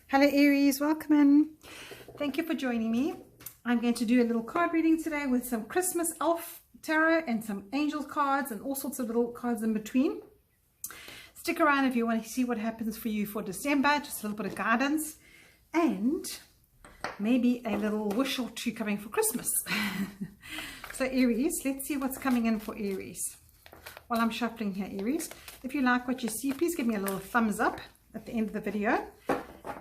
Hello Aries, welcome in. Thank you for joining me. I'm going to do a little card reading today with some Christmas elf tarot and some angel cards and all sorts of little cards in between. Stick around if you want to see what happens for you for December, just a little bit of guidance and maybe a little wish or two coming for Christmas. So Aries, let's see what's coming in for Aries. While I'm shuffling here, Aries, if you like what you see, please give me a little thumbs up at the end of the video.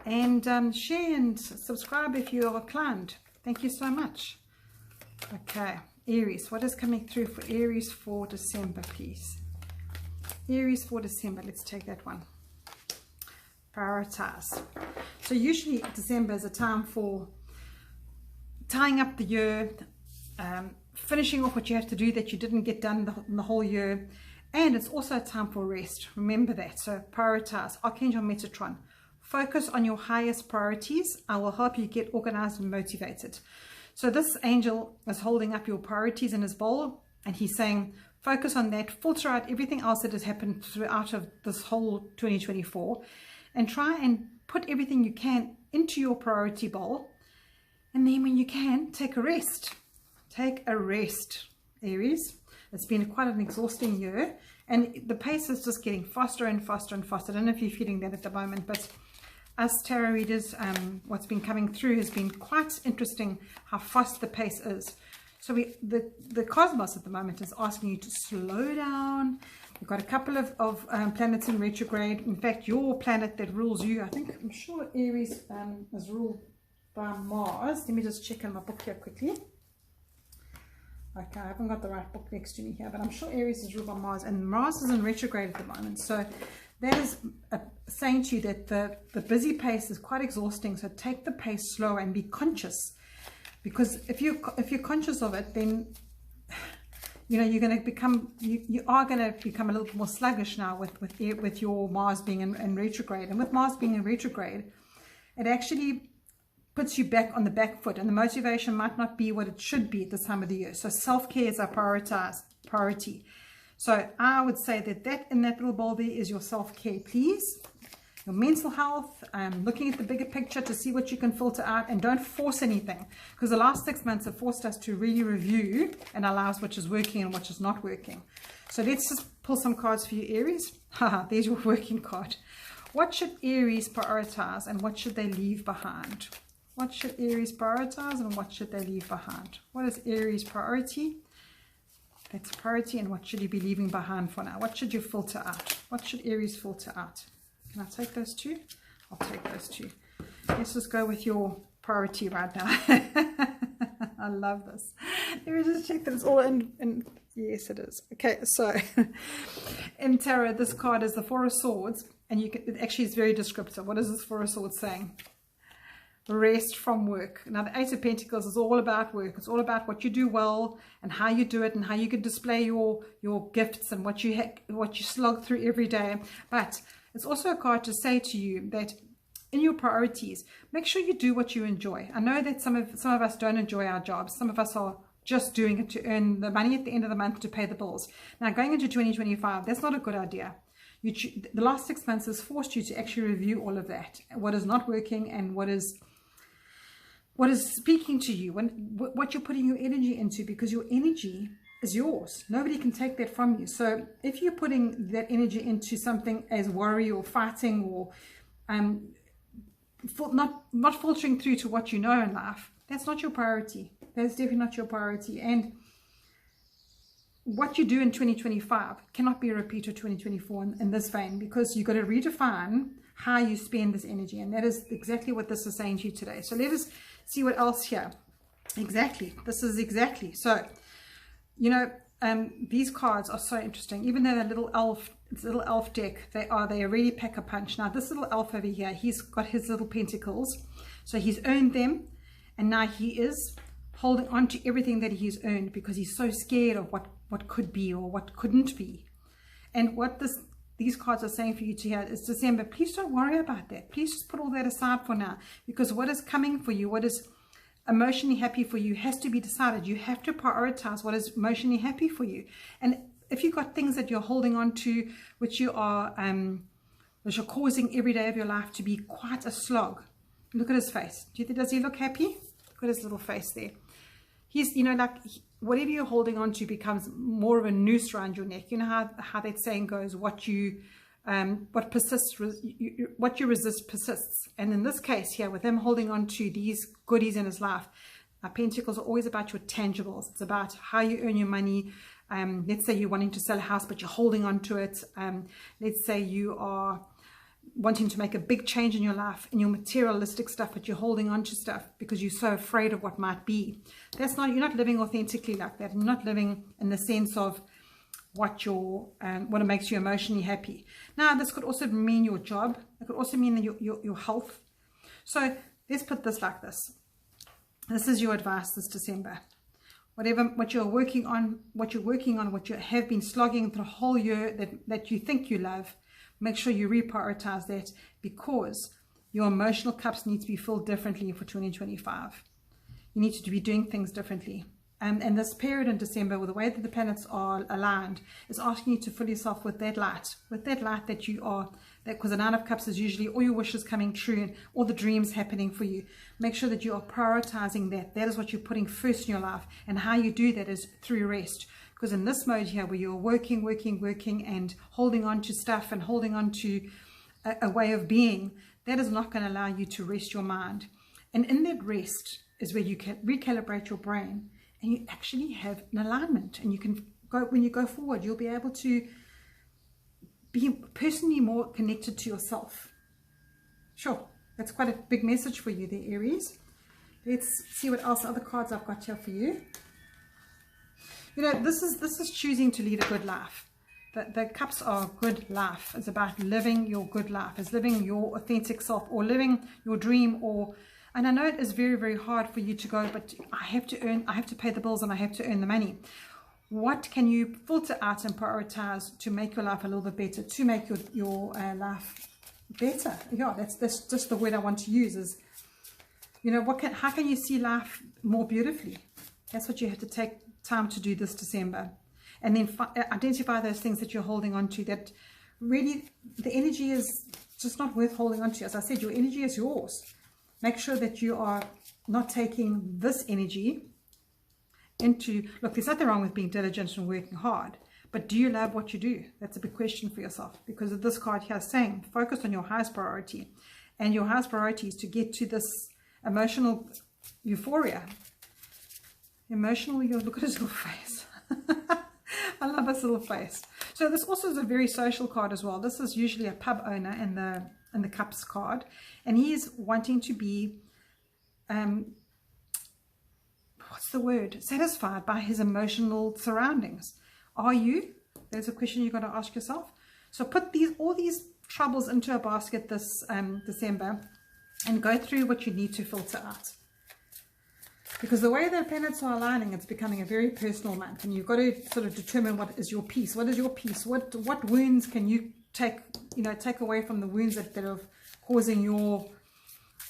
And share and subscribe if you are inclined. Thank you so much. Okay, Aries, what is coming through for Aries for December, please? Aries for December, let's take that one. Prioritize. So usually December is a time for tying up the year, finishing off what you have to do that you didn't get done in the whole year. And it's also a time for rest. Remember that. So prioritize. Archangel Metatron. Focus on your highest priorities. I will help you get organized and motivated. So this angel is holding up your priorities in his bowl and he's saying, focus on that, filter out everything else that has happened throughout of this whole 2024 and try and put everything you can into your priority bowl. And then when you can, take a rest. Take a rest, Aries. It's been quite an exhausting year and the pace is just getting faster and faster and faster. I don't know if you're feeling that at the moment, but as tarot readers, what's been coming through has been quite interesting how fast the pace is. So the cosmos at the moment is asking you to slow down. You've got a couple of planets in retrograde. In fact, your planet that rules you, I'm sure Aries is ruled by Mars. Let me just check in my book here quickly. Okay, I haven't got the right book next to me here, but I'm sure Aries is ruled by Mars, and Mars is in retrograde at the moment. So that is saying to you that the busy pace is quite exhausting. So take the pace slow and be conscious, because if you're conscious of it, then you know you're going to become you are going to become a little bit more sluggish now with your Mars being in retrograde. And with Mars being in retrograde, it actually puts you back on the back foot, and the motivation might not be what it should be at this time of the year. So self-care is our priority. So I would say that in that little bowl there is your self-care, please. Your mental health, looking at the bigger picture to see what you can filter out, and don't force anything, because the last 6 months have forced us to really review and allow which is working and which is not working. So let's just pull some cards for you, Aries. Haha, there's your working card. What should Aries prioritize and what should they leave behind? What should Aries prioritize and what should they leave behind? What is Aries' priority? That's priority, and what should you be leaving behind for now? What should you filter out? What should Aries filter out? Can I take those two? I'll take those two. Let's just go with your priority right now. I love this. Let me just check that it's all in. Yes, it is. Okay, so in tarot, this card is the Four of Swords, and it actually is very descriptive. What is this Four of Swords saying? Rest from work. Now the Eight of Pentacles is all about work. It's all about what you do well and how you do it and how you can display your gifts and what you slog through every day. But it's also a card to say to you that in your priorities, make sure you do what you enjoy. I know that some of us don't enjoy our jobs. Some of us are just doing it to earn the money at the end of the month to pay the bills. Now going into 2025, that's not a good idea. The last 6 months has forced you to actually review all of that. What is not working and what is speaking to you, what you're putting your energy into, because your energy is yours. Nobody can take that from you. So if you're putting that energy into something as worry or fighting or not filtering through to what you know in life, that's not your priority. That's definitely not your priority. And what you do in 2025 cannot be a repeat of 2024 in this vein, because you've got to redefine how you spend this energy. And that is exactly what this is saying to you today. So let us see what else here. Exactly. This is exactly. So, you know, these cards are so interesting. Even though they're little elf deck, they really pack a punch. Now, this little elf over here, he's got his little pentacles. So he's earned them. And now he is holding on to everything that he's earned because he's so scared of what could be or what couldn't be. And what these cards are saying for you to hear is December, please don't worry about that. Please just put all that aside for now, because what is coming for you, what is emotionally happy for you, has to be decided. You have to prioritize what is emotionally happy for you. And if you've got things that you're holding on to, which are causing every day of your life to be quite a slog, Look at his face. Does he look happy? Look at his little face there. He's, you know, like whatever you're holding on to becomes more of a noose around your neck. You know how that saying goes, what you resist persists. And in this case here, with him holding on to these goodies in his life, Pentacles are always about your tangibles. It's about how you earn your money. Let's say you're wanting to sell a house, but you're holding on to it. Let's say you are wanting to make a big change in your life, in your materialistic stuff, but you're holding on to stuff because you're so afraid of what might be. That's not, you're not living authentically like that. You're not living in the sense of what makes you emotionally happy. Now, this could also mean your job. It could also mean your health. So let's put this like this. This is your advice this December. What you're working on, what you have been slogging the whole year that you think you love, make sure you reprioritize that, because your emotional cups need to be filled differently for 2025. You need to be doing things differently. And this period in December, with the way that the planets are aligned, is asking you to fill yourself with that light that you are, because the Nine of Cups is usually all your wishes coming true and all the dreams happening for you. Make sure that you are prioritizing that. That is what you're putting first in your life. And how you do that is through rest. Because in this mode here, where you're working and holding on to stuff and holding on to a way of being, that is not going to allow you to rest your mind. And in that rest is where you can recalibrate your brain, and you actually have an alignment. And you can go, when you go forward, you'll be able to be personally more connected to yourself. Sure, that's quite a big message for you there, Aries. Let's see what else other cards I've got here for you. You know, this is choosing to lead a good life. The cups are good life. It's about living your good life. It's living your authentic self, or living your dream. And I know it is very, very hard for you to go, but I have to pay the bills and I have to earn the money. What can you filter out and prioritize to make your life a little bit better, to make your life better? Yeah, that's just the word I want to use is, you know, how can you see life more beautifully? That's what you have to take time to do this December. And then identify those things that you're holding on to, that really the energy is just not worth holding on to. As I said, your energy is yours. Make sure that you are not taking this energy into, look, there's nothing wrong with being diligent and working hard, but do you love what you do? That's a big question for yourself, because of this card here saying focus on your highest priority. And your highest priority is to get to this emotional euphoria. Look at his little face. I love his little face. So this also is a very social card as well. This is usually a pub owner in the Cups card, and he's wanting to be what's the word, satisfied by his emotional surroundings. Are you? There's a question you've got to ask yourself. So put all these troubles into a basket this December, and go through what you need to filter out. Because the way the planets are aligning, it's becoming a very personal month, and you've got to sort of determine what is your peace. What is your peace? What wounds can you take away from the wounds that are causing your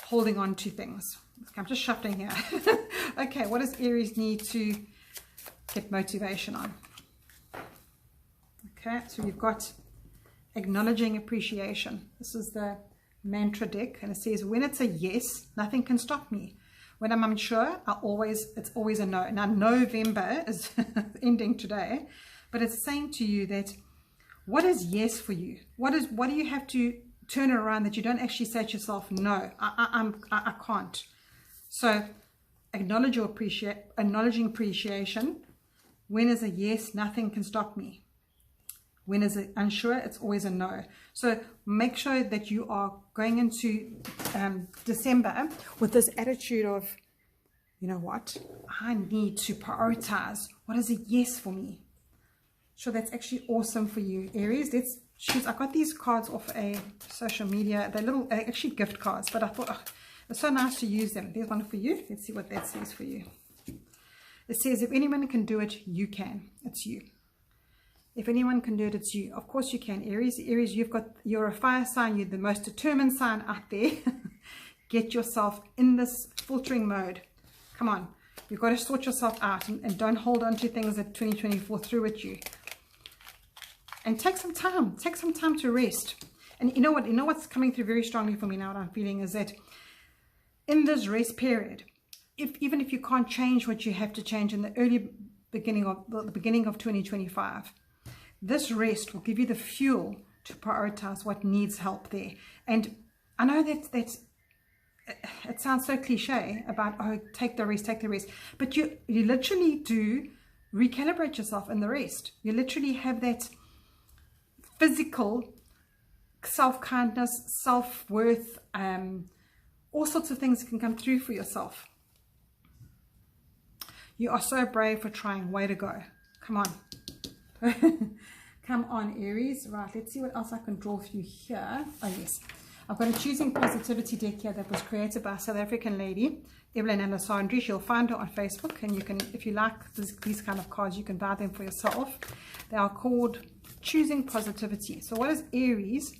holding on to things? Okay, I'm just shuffling here. Okay, what does Aries need to get motivation on? Okay, so we've got acknowledging appreciation. This is the mantra deck, and it says, when it's a yes, nothing can stop me. When I'm unsure, it's always a no. Now, November is ending today, but it's saying to you that what is yes for you? What do you have to turn it around that you don't actually say to yourself, no, I can't. So acknowledging appreciation. When is a yes, nothing can stop me. When is it unsure, it's always a no. So make sure that you are going into December with this attitude of, you know what, I need to prioritize what is a yes for me. Sure, that's actually awesome for you, Aries. Let's choose. I got these cards off a social media. They're little, actually gift cards, but I thought, it's so nice to use them. There's one for you. Let's see what that says for you. It says, if anyone can do it, you can. It's you. If anyone can do it, it's you. Of course you can, Aries. Aries, you're a fire sign. You're the most determined sign out there. Get yourself in this filtering mode. Come on. You've got to sort yourself out, and don't hold on to things that 2024 threw at you. And take some time. Take some time to rest. And you know what? You know what's coming through very strongly for me now, what I'm feeling is that in this rest period, even if you can't change what you have to change in the beginning of 2025, this rest will give you the fuel to prioritize what needs help there. And I know that it sounds so cliche about, oh, take the rest, but you literally do recalibrate yourself in the rest. You literally have that physical self-kindness, self-worth, all sorts of things can come through for yourself. You are so brave for trying. Way to go. Come on. Come on, Aries. Right, let's see what else I can draw for you here. Oh, yes. I've got a Choosing Positivity deck here that was created by a South African lady, Evelyn Alessandri. She'll find her on Facebook, and you can, if you like these kind of cards, you can buy them for yourself. They are called Choosing Positivity. So what does Aries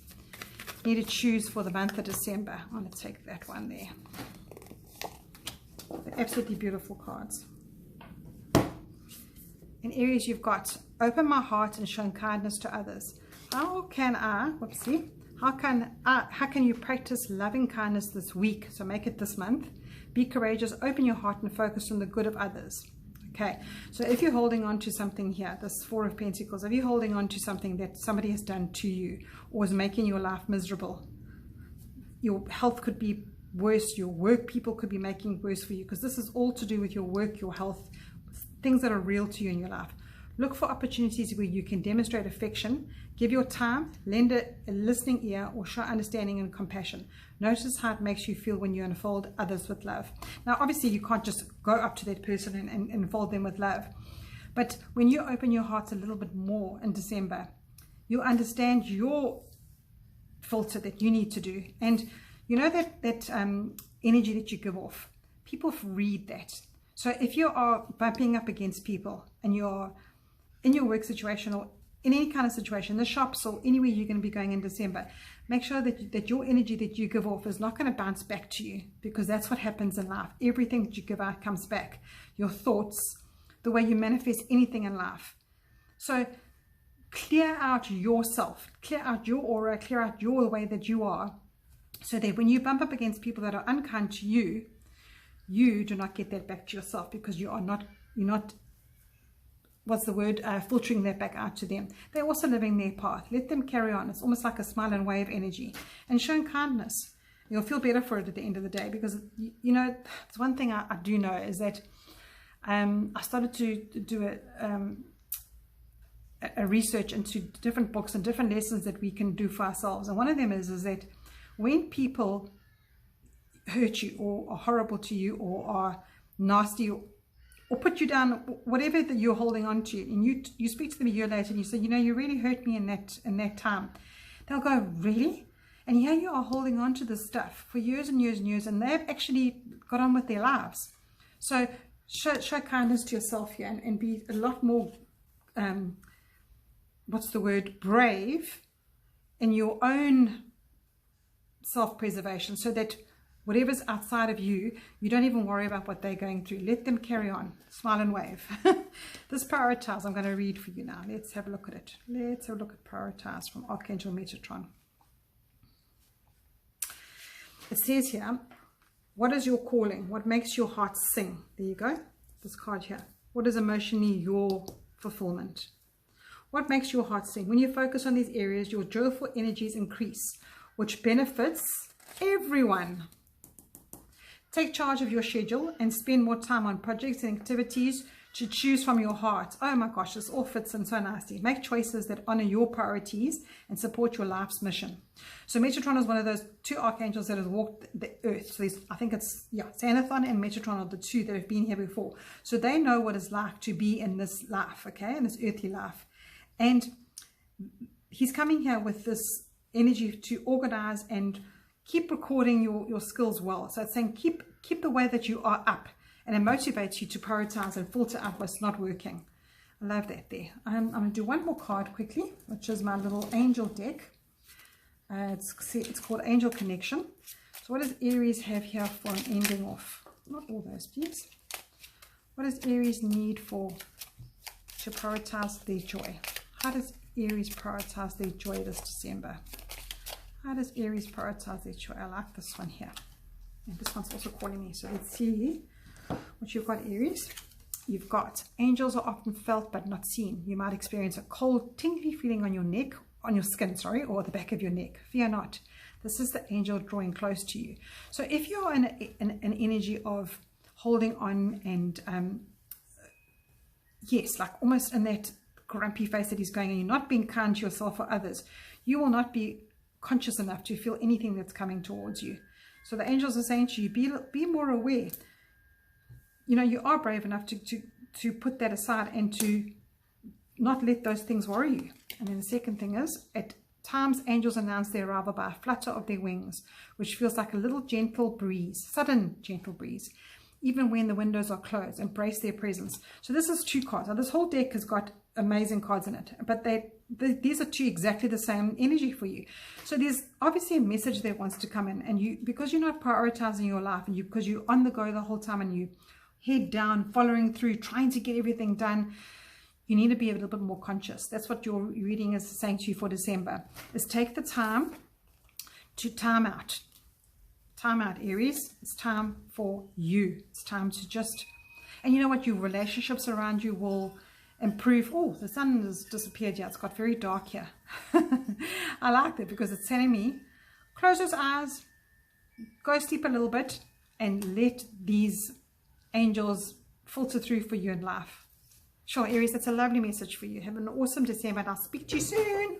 need to choose for the month of December? I'm going to take that one there. They're absolutely beautiful cards. In Aries, you've got open my heart and show kindness to others. How can I, whoopsie, how can you practice loving kindness this week? So make it this month. Be courageous, open your heart and focus on the good of others. Okay, so if you're holding on to something here, this Four of Pentacles, if you're holding on to something that somebody has done to you or is making your life miserable, your health could be worse, your work people could be making it worse for you, because this is all to do with your work, your health, things that are real to you in your life. Look for opportunities where you can demonstrate affection, give your time, lend a listening ear, or show understanding and compassion. Notice how it makes you feel when you unfold others with love. Now, obviously, you can't just go up to that person and unfold them with love. But when you open your heart a little bit more in December, you understand your filter that you need to do. And you know that energy that you give off, people read that. So if you are bumping up against people and you're in your work situation or in any kind of situation, the shops or anywhere you're going to be going in December, make sure that your energy that you give off is not going to bounce back to you, because that's what happens in life. Everything that you give out comes back. Your thoughts, the way you manifest anything in life. So clear out yourself, clear out your aura, clear out the way that you are, so that when you bump up against people that are unkind to you, you do not get that back to yourself, because you're not what's the word, filtering that back out to them. They're also living their path. Let them carry on. It's almost like a smile and wave energy, and showing kindness. You'll feel better for it at the end of the day, because you know, it's one thing I do know is that I started to do a research into different books and different lessons that we can do for ourselves, and one of them is that when people hurt you or are horrible to you or are nasty or put you down, whatever that you're holding on to, and you speak to them a year later and you say, you know, you really hurt me in that time, they'll go, really? And here you are holding on to this stuff for years and years and years, and they've actually got on with their lives. So show kindness to yourself here, and be a lot more what's the word, brave in your own self-preservation, so that whatever's outside of you, you don't even worry about what they're going through. Let them carry on. Smile and wave. This Prioritize, I'm going to read for you now. Let's have a look at it. Let's have a look at Prioritize from Archangel Metatron. It says here, what is your calling? What makes your heart sing? There you go. This card here. What is emotionally your fulfillment? What makes your heart sing? When you focus on these areas, your joyful energies increase, which benefits everyone. Take charge of your schedule and spend more time on projects and activities to choose from your heart. Oh my gosh, this all fits in so nicely. Make choices that honor your priorities and support your life's mission. So Metatron is one of those two archangels that has walked the earth. So I think it's, Xanathon and Metatron are the two that have been here before. So they know what it's like to be in this life, okay, in this earthly life. And he's coming here with this energy to organize and keep recording your skills well. So it's saying keep the way that you are up, and it motivates you to prioritize and filter out what's not working. I love that there. I'm going to do one more card quickly, which is my little angel deck. It's called Angel Connection. So what does Aries have here for an ending off? Not all those, please. What does Aries need to prioritize their joy? How does Aries prioritize their joy this December? How does Aries prioritize their joy? I like this one here. And this one's also calling me. So let's see what you've got, Aries. You've got angels are often felt but not seen. You might experience a cold, tingly feeling on your neck, on your skin, sorry, or the back of your neck. Fear not. This is the angel drawing close to you. So if you're in an energy of holding on and yes, like almost in that grumpy face that he's going, and you're not being kind to yourself or others, you will not be conscious enough to feel anything that's coming towards you. So the angels are saying to you, be more aware. You know, you are brave enough to put that aside and to not let those things worry you. And then the second thing is, at times angels announce their arrival by a flutter of their wings, which feels like a little gentle breeze, sudden gentle breeze, even when the windows are closed. Embrace their presence. So this is 2 cards. Now this whole deck has got amazing cards in it, but these are 2 exactly the same energy for you. So there's obviously a message that wants to come in, and you, because you're not prioritizing your life, and because you're on the go the whole time, and you head down, following through, trying to get everything done, you need to be a little bit more conscious. That's what your reading is saying to you for December, is take the time to time out. Time out, Aries. It's time for you. It's time to just, and you know what, your relationships around you will improve. Oh, the sun has disappeared. Yeah, it's got very dark here. I like that because it's telling me, close those eyes, go sleep a little bit, and let these angels filter through for you in life. Sure, Aries, that's a lovely message for you. Have an awesome December, and I'll speak to you soon.